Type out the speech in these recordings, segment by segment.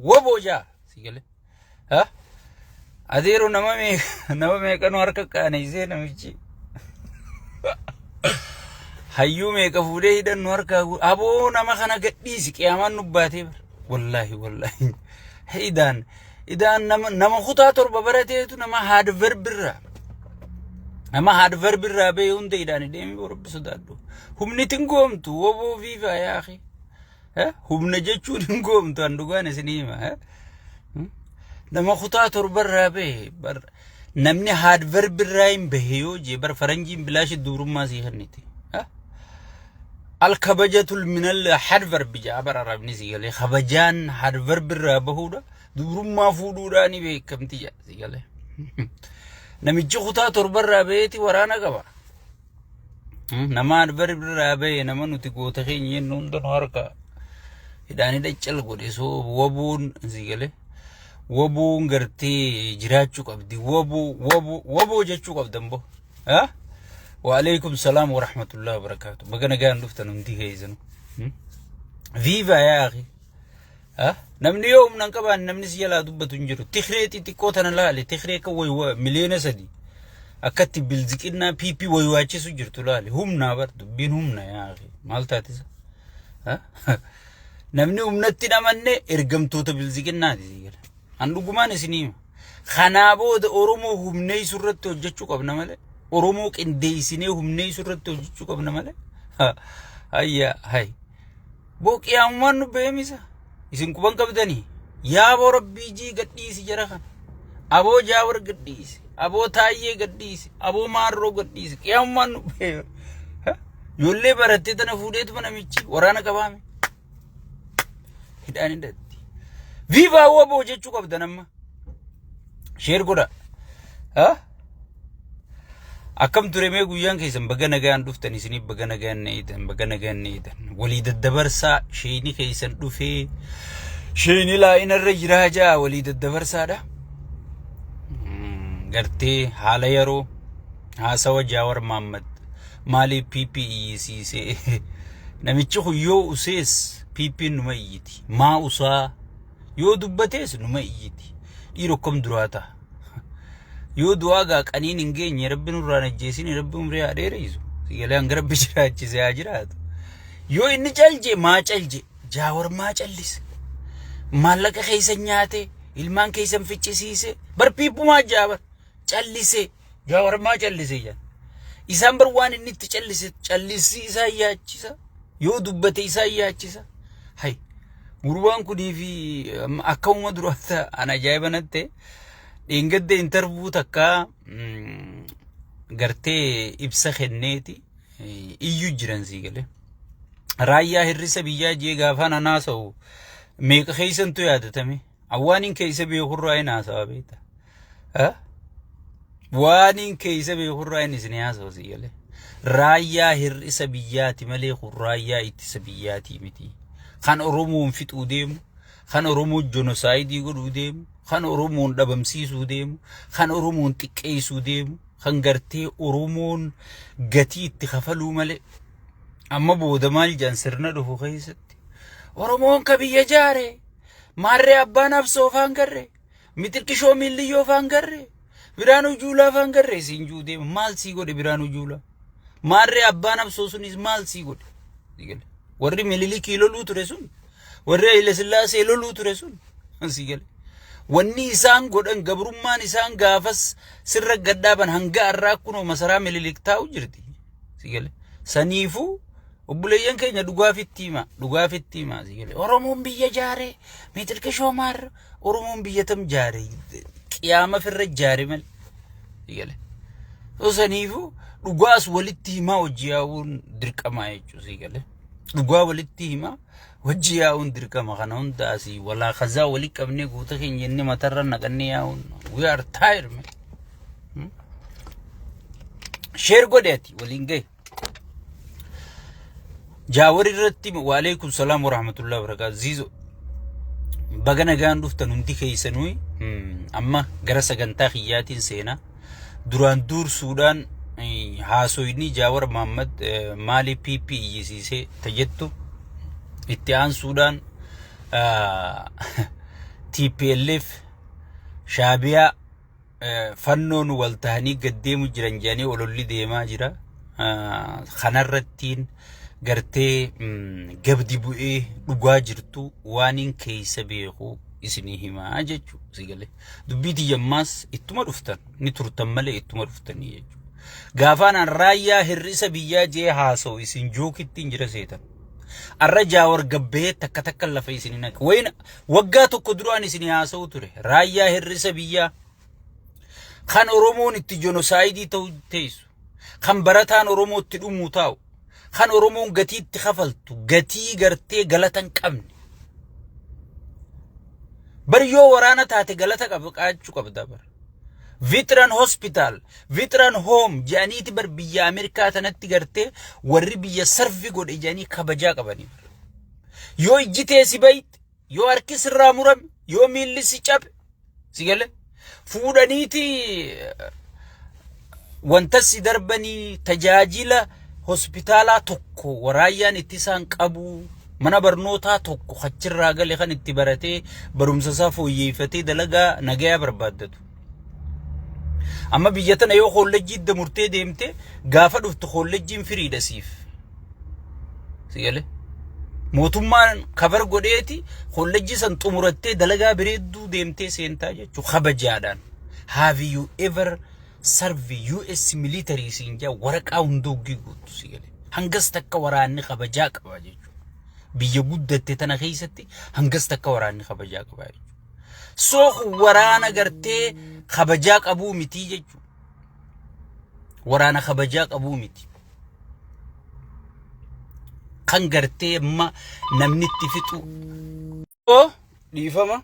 Woboja sigale ha adero nama me kanu harka kana ise namichi hayyu me ka fude hidan nu harka abo nama kana gaddisi qiyaman nubbate wallahi idan nama khuta torba baratetu nama had verbirra be hunde idan demi rabbi sodaddo humni tingomtu wobo viva ya akhi humna jechuun goomtu andugaan isinima nama khuta torba be bar namni had verbirraim behiyo je bar faranjin bilash durumma si khaniti الكبجة من الحرفر بجابر ربني سيقاله خبجان حرفر بالرابهودا دورم ما فودوراني بكم تيجا سيقاله نميجي خطا تربر رابيتي ورانا قبا نما حرفر بالرابي نما نتقو تخين ينون دون هاركا إداني دا چل قولي سو وبون سيقاله وبون غرتي جراچو قبدي وبو جاچو قبدنبو وعليكم السلام ورحمة الله وبركاته بقنا قاعد نفتن نديه إذن فيفا يا أخي نمني يوم ننكبان نمني سيلا دبة تنجرو تخريتي تكوتنا لا لي تخريك ويوا مليون سدي أكتب بالذكرنا بي ويواجه سجرتو لا لي هم نابر دبين هم يا أخي مالتا تيسا نمني نتي نمني إرقم توتا بالذكرنا دي زيقل عندو قمان سنيم خنابو دا أورومو هم ني سرطو جاتشو قبنا مالي Oromo qindeessinee humnee surratti hojjechuu qabna malee hayya hay boqiyamman nu beemisa isin kuban qabdani yaa rabbii ji gadhiisi jara kan abo jaawar gadhiisi abo taayee gadhiisi abo maarroo gadhiisi qiyamman nu beem yolle baratte tana fuudheetu namichi waraana qabaame hidhaan hidhatti viva wobo jechuu qabdan amma sheer godha أكم ترمي قويان كيسن بغنا غان دفتني سني بغنا غان نيدن وليد الدبرسا شيني كيسن دفي شيني لا إن الرجراجا وليد الدبرسا ده غرتي حالا يرو هاسوا جاور محمد مالي بي سي نميچو يو أسيس بي نميتي ما أسا يو دبتيس نميتي إيروكم دراتا يو دواغا قنين انجين يربي نورانا جيسين يربي مريا ديريزو سيغالي انغرب بشراجي سياجرات يو إني چلجي ما چلجي جاور ما چلس مالك خيسن نياتي ilman kaysan ficcisiise bar piipu ma jaabar callise jawar ma callise jan isan bar waan inni itti callisi isa yaachisa yoo dubbate isa yaachisa hay gurbaan kudii fi akkuma durata ana ajaa'ibanatte ingedde interview takka gartee ibsa kenneeti iyyu jiran sigale raayyaa hirrisa biyyaa jee gaafana naasa'u meeqa keeysantu yaadatame awaanin keeysa beekurraa inaasawa beeta waanin keeysa beekurraa inisni haasa'u sigale raayyaa hirrisa biyyaati malee raayyaa ittisa biyyaati miti kan oromoon fixuu deemu kan oromoon jonosaayidii godhuu deemu kan oromoon dhabamsiisuu deemu kan oromoon xiqqeessuu deemu kan gartee oromoon gatii itti kafaluu malee amma booda maal jaan sirna dhufu keessatti oromoon ka biyya jaare maarree abbaan absoo faan garre mitirkishoo milliyyoo faan garre biraanuu juulaa faan garre siin juu deema maal sii godhe biraanuu juulaa maarree abbaan absoo sunis maal sii godhe warri mililikii loluu ture sun warri Haile Sillaasee loluu ture sun sigale wanni isaan godhan gabrummaan isaan gaafas sirra gaddaaban hanga arraa kunoo masaraa mililik taa'u jirti sigale saniifuu obboleeyyan keenya dhugaafitti hima sigale oromoon biyya jaare mitirkishoo maar oromoon biyya tam jaare qiyaama firra jaare mal sigale saniifuu dhugaas walitti himaa hojii yaa'uun dirqamaa jechuu sigale dhugaa walitti himaa hojii yaa'uun dirqama kana hundaasi walaa khazaa walii qabnee guuta keenya inni matarra naqannee yaa'uun we are tired man share godheeti waliin gahe jaawar irratti wa alaykum salaam wa rahmatullahi wa barakatuh zizo bagana gaan dhuftan hundi keeysanuu amma gara sagantaa xiyyaatiin seena duraan dur suudaan haasoyni jaawar Muhammad maali PP yisiise tajettu itti aan suudaan TPLF Shabiyaa fannoon waltahanii gaddeemu jiran jedhanii ololli deemaa jira. Kanarrattiin gartee gabdi bu'ee dhugaa jirtu waaniin keessa beeku isinii himaa jechuu sigalee dubbii tiyammaas ittuma dhuftan ni turtan malee ittuma dhuftanii jechuu gaafaan raayyaa hir'isa biyyaa jee haasoo isin jookittiin jira seetan arra jaawar gabbee takka takka lafa isinii naqa wayna waggaa tokko duraan isinii haasoo ture raayyaa hir'isa biyyaa kan Oromoon itti jenosaayidii ta'u teessu kan barataan Oromoo itti dhumuu taa'u kan Oromoon gatii itti kafaltu gatii gartee galatan qabne Baryo waraana taate galata qabaachuu qabda bar Veteran Hospital Veteran Home jaaniiti bar biyya Ameerikaa tanatti gartee warri biyya sarvi godhe jaanii kabajaa qabanii yoo ijjitee si bayit yoo harki sirraa murame yoo miilli si cabe sigale fuudhaniiti wanta si darbanii tajaajila hospitaalaa tokko waraayyaan itti isaan qabu mana barnootaa tokko khachirraa gale kan itti baratee barumsa isaa fooyyeeffatee dalagaa nagayaa barbaaddatu amma biyya tana yoo kolleejjii murtee deemte gaafa dhuftu kolleejjiin firiidha siif sigale mootummaan kabar godheeti kolleejjii san xumurattee dalagaa bireedduu deemtee seentaa jechuu kabajaadhaan have you ever serve US military sinja waraqaa hundoogii guutu sigale hangas takka waraanni kabajaa qaba jechuu biyya guddatte tana keessatti hangas takka waraanni kabajaa qaba jechuu soo waraana gartee kabajaa qabuu miti jechuu waraana kabajaa qabuu miti kan gartee amma namni itti fixu oo dhiifama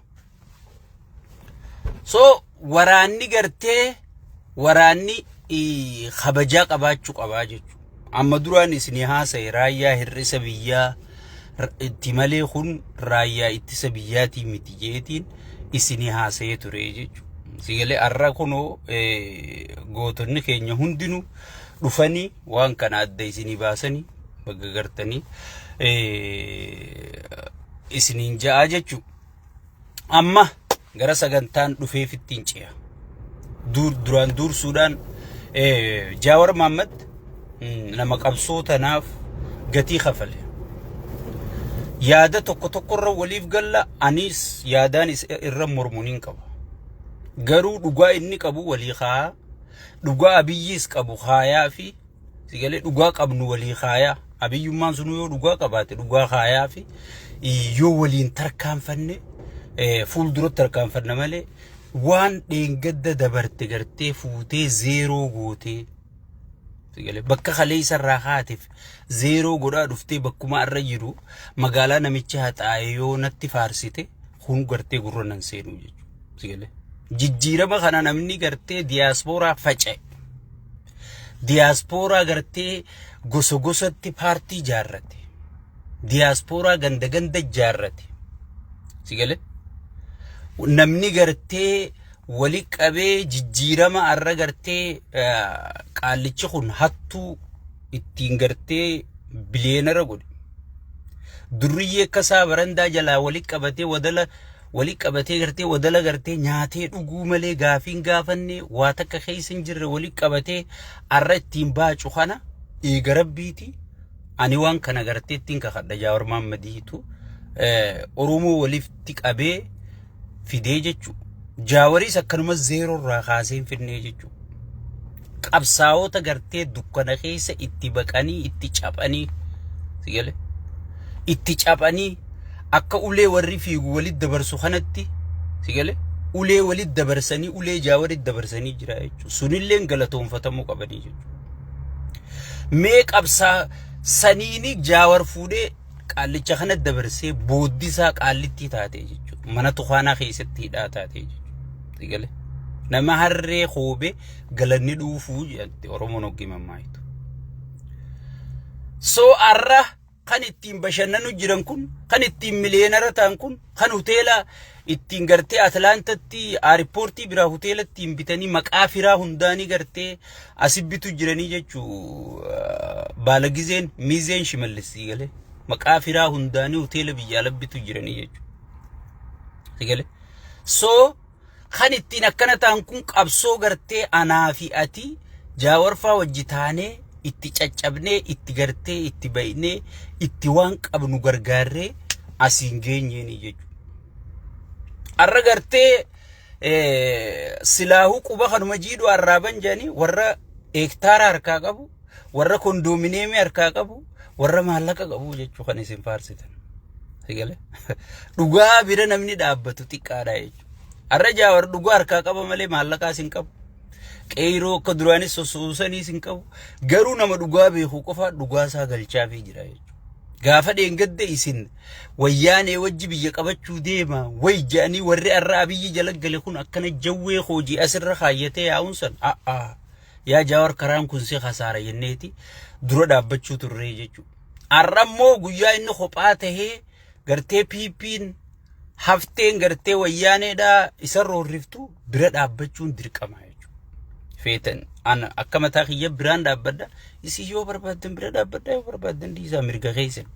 soo waraanni gartee waraanni kabajaa qabaachuu qabaa jechuu amma duraan isinii haasa'e raayyaa hir'isa biyyaa itti malee kun raayyaa ittisa biyyaatii miti jeetiin isinii haasa'ee ture jechuu sigalee arra kunoo gootonni keenya hundinuu dhufanii waan kana adda isinii baasanii bagga gartanii isiniin ja'a jechuu amma gara sagantaan dhufeef ittiin ce'a duraan dursuudhaan Jaawar Mahammad nama qabsoo tanaaf gatii kafale yaada tokko irra waliif galla anis yaadaan irra mormuun qaba garuu dhugaa inni qabu walii haa dhugaa abiyyiis qabu haayaa fi sigalee dhugaa qabnu walii haayaa abiyyummaan sunu yoo dhugaa qabaate dhugaa haayaa fi yoo waliin tarkaanfanne fuulduratti tarkaanfanne malee waan dheengadda dabarte gartee fuutee zeeroo gootee sigale bakka khaleessa irraa haateef zeeroo godhaa dhuftee bakkuma arra jiru magaalaa namicha haxaa'e yoo natti faarsite kun gartee gurra nan seenu jechuudha sigale jijjiirama kana namni gartee diaasporaa faca'e diaasporaa gartee gosa gosatti paartii jaarrate diaasporaa ganda ganda jaarrate sigale namni gartee wali qabee jijjiirama arra gartee qaallichi kun hattuu ittiin gartee bileenara godhe durriyyee akkasaa barandaa jalaa wali qabatee wadala gartee nyaatee dhuguu malee gaafiin gaafanne waa takka keessa hin jirre wali qabatee arra ittiin baacu kana eega rabbiiti ani waan kana gartee ittiin kakadha Jaawar Mahammadiitu Oromoo walitti qabee fidee jechuu Jaawaris akkanuma zeeroo irraa kaasee fidnee jechuu qabsaa'ota gartee dukkana keessa itti baqanii itti caphanii sigale itti caphanii akka ulee warri fiigu walit dabarsu kanatti sigale ulee walit dabarsanii ulee Jaawarit dabarsanii jira jechuu sunillee galatoonfatamuu qabanii jechuu mee qabsaa saniini Jaawar fuudhee qaallicha kana dabarsee booddisaa qaallitti taate jechuu mana tuqaanaa keessatti hidhaa taate jechuu sigale nama harree khoobe galanni dhuufuu jedhante Oromoon hoggimamaayitu soo arra kan ittiin bashannanu jiran kun kan ittiin miliyeenara ta'an kun kan hoteela ittiin gartee Atlaantatti airportii biraa hoteela ittiin bitanii maqaa firaa hundaanii gartee asibbitu jiranii jechuu baalagizeen miizeen Shimallis sigale maqaa firaa hundaanii hoteela biyya alabbitu jiranii jechuu sigale so kan ittiin akkana ta'an kun qabsoo gartee anaa fi ati jaawarfaa wajjitaanee itti caccabnee itti gartee itti baynee itti waan qabnu gargaarree asiin geenyeeni jechuudha. Arra gartee silaahu quba kanuma jiidhu arraaban jedhanii warra hektaara harkaa qabu, warra kondominiyeemii harkaa qabu, warra maallaqa qabu jechuu kan isin faarsitan. Sigale dhugaa bira namni dhaabbatu xiqqaadha jechuudha. Arra jaawar dhugaa harkaa qaba malee maallaqaa isin qabu. Qeyroo akka duraanis sosoosanii isin qabu. Garuu nama dhugaa beeku qofa dhugaa isaa galchaafii jira jechuudha. Gaafa dheengadde isin wayyaanee wajji biyya qabachuu deema way jedhanii warri arraa biyyi jala gale kun akkana jawwee hojii asirra kaayyatee yaa'uun san yaa jaawar karaan kun si khasaara yenneeti dura dhaabbachuu turree jechuudha. Arra immoo guyyaa inni kophaa tahee gartee piipiin hafteen gartee wayyaaneedhaa isa roorriftu bira dhaabbachuun dirqama jechuudha. Feetan ana akka mataa kiyya biraan dhaabbadha isi yoo barbaadan bira dhaabbadha yoo barbaadan dhiisaa mirga keessan.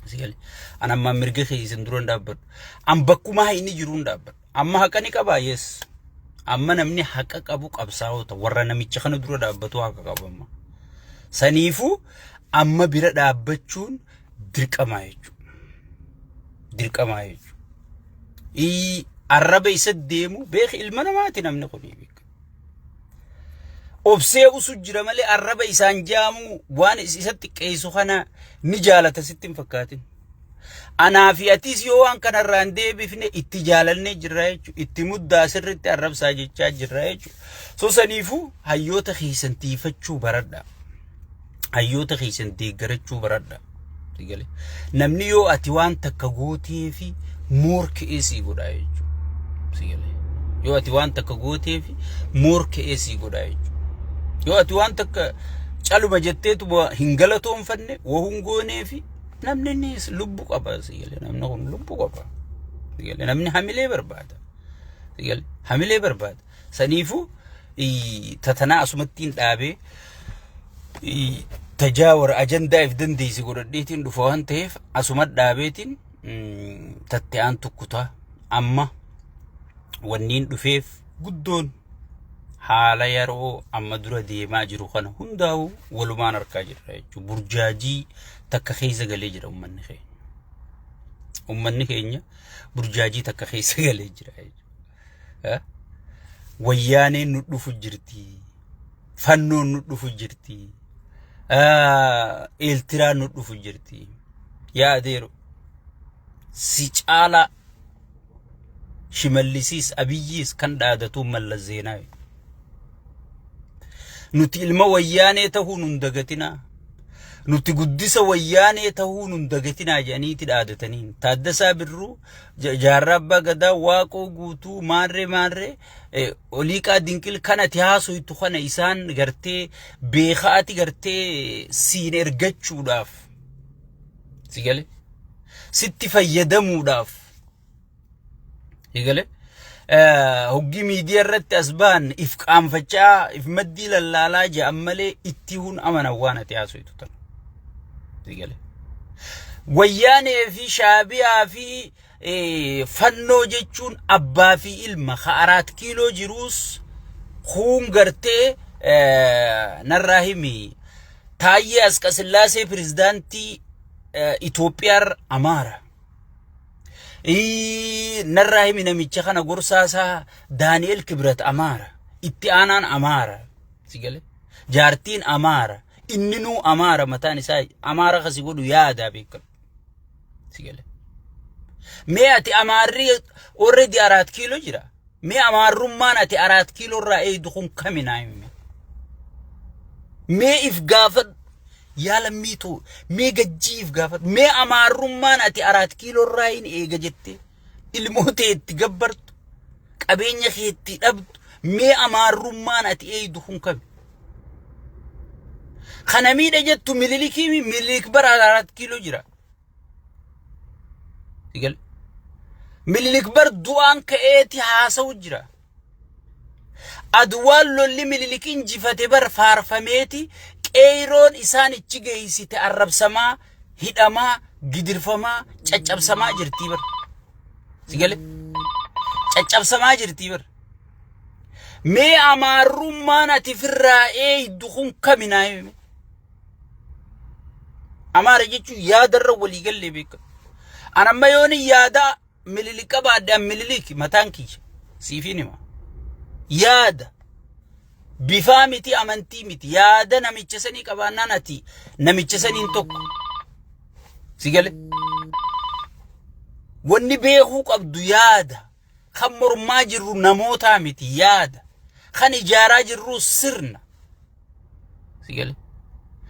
Sigale ana amma mirga keessan dura dhaabbadhu. An bakkuma inni jiruun dhaabbadha. Amma haqa ni qabaa yes. Amma namni haqa qabu qabsaa'ota warra namicha kana dura dhaabbatu haqa qabama. Saniifu amma bira dhaabbachuun dirqama jechuudha. Dirqama jechuudha. Arraba isa deemu beeki ilma namaati namni kun beeka. Obsee usu jira malee arraba isaan jaamu waan isatti qeessu kana ni jaalata sitti hin fakkaatin. Anaa fi atis yoo waan kanarraan deebifne itti jaalalnee jirra jechuudha. Itti muddaa sirriitti arrabsaa jechaa jirra jechuudha. So saniifu hayyoota keessan tiifachuu baradha. Hayyoota keessan deeggarachuu baradha. Sigale namni yoo ati waan takka gootee fi morkee sii godha jechuudha. Sigale yoo ati waan takka gootee fi morkee sii godha jechuudha. Yoo ati waan takka caluma jetteetu hin galatoonfanne waan goonee fi namni ni lubbu qaba. Sigale namni kun lubbu qaba. Sigale namni hamilee barbaada. Sigale hamilee barbaada. Saniifu tatanaa asumattiin dhaabee tajaawar ajandaa if dandeessi godhadheetiin dhufa waan ta'eef asumat dhaabeetiin tatte'aan tukkutaa amma wanniin dhufeef guddoon haala yeroo amma dura deemaa jiru kana hundaa'u walumaan harkaa jirra jechuudha. Burjaajii takka keessa galee jira ummanni keenya. Ummanni keenya burjaajii takka keessa galee jira jechuudha. Wayyaaneen nu dhufu jirti. Fannoon nu dhufu jirti. Eeltiraan nu dhufu jirti. Yaa adeero si caala shimallisiis abiyyiis kan dhaadatu Mallas Zeenaawi. Nuti ilma wayyaanee ta'uu nun dagatinaa. Nuti guddisa wayyaanee ta'uu nun dagatinaa jedhaniiti dhaadataniin. Taaddasaa Birruu jaarraa abbaa gadaa waaqoo guutuu maarree oliiqaa dinqil kanati haasoytu kana isaan gartee beekaati gartee siin ergachuudhaaf. Sigale sitti fayyadamuudhaaf. Sigale hoggi miidiyaa irratti asbaan if qaanfachaa if maddii lallaalaa jedhan malee itti hun amanan waan ati haasoytu tan. Sigale wayyaanee fi shaabiyaa fi fannoo jechuun abbaa fi ilma ka 4 kiiloo jiruus kun gartee narraa himi Taayyee Asqasillaasee pirezidaantii Itoophiyaa Amaara. Narraa himi namicha kana gorsaasaa Daani'el Kibrat Amaara. Itti aanaan Amaara. Sigale jaartiin Amaara. Inninu Amaara mataan isaa Amaara kasi godhu yaada beekan. Sigale mee ati Amaarri already 4 kiiloo jira. Mee Amaarrummaan ati 4 kiiloo irraa eeydu kun kaminaa himi. Mee if gaafad yaala miitu mee gajjiif gaafad. Mee Amaarrummaan ati 4 kiiloo irraa hin eega jette ilmootee itti gabbartu qabeenya kee itti dhabdu. Mee Amaarrummaan ati eeydu kun kami. Kana miidha jettu mililikii mililik bara 4 kiiloo jira. Sigale mililik bar du'aan ka'eeti haasawu jira. Adwaan lolli mililikiin jifate bar faarfameeti qeeroon isaan ichi geessite arrabsamaa hidhamaa gidirfamaa caccabsamaa jirti bar. Sigale caccabsamaa jirti bar mee amaarummaan ati firraa'ee hiddu kun kaminaa amaara jechuun yaadarra walii gallee beeka anamma yooni yaada mililika baadhaan mililiki mataan kiyya siifin hima yaada bifaa miti amantii miti yaada namicha sanii qabaannaan ati namicha saniin tokko si gale wanni beekuu qabdu yaada kan mormaa jirru namootaa miti yaada kan ijaaraa jirru sirna si gale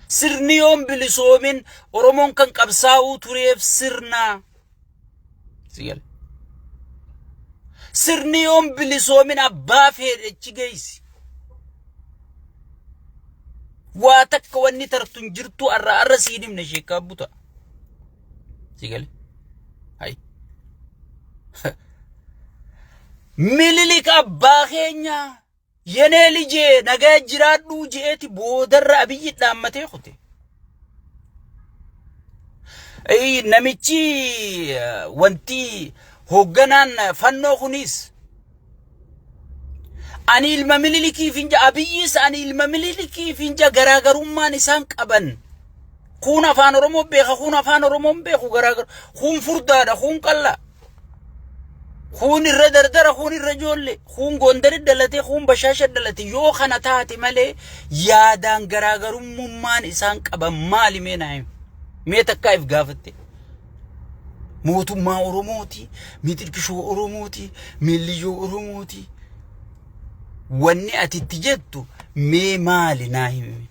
sirni yoon bilisoomin oromoon kan qabsaa'uu tureef sirna si gale sirni yoon bilisoomin abbaa fedhechi geessi waa takka wanni tartun jirtu arra siinimne sheekaa buta si gale hay mililika abbaa keenya yenee lijee nagaa jiraadhuu jeeti boodarra abiyyi dhaammatee kute namichi wanti hoogganaan fannoo kunis ani ilma mililiki finja abiyyis ani ilma mililiki finja garaagarummaan isaan qaban kun afaan oromoo beeka kun afaan oromoon beeku garaagar kun furdaadha kun qalla kun irra dardara kun irra joolle kun gondari dalate kun bashaasha dalate yoo kana taate malee yaadaan garaagarummaan isaan qaban maali mee takkaaf gaafatte mootummaa oromooti mitirkishoo oromooti miilliyoo oromooti wanni ati itti jettu mee maali naa himi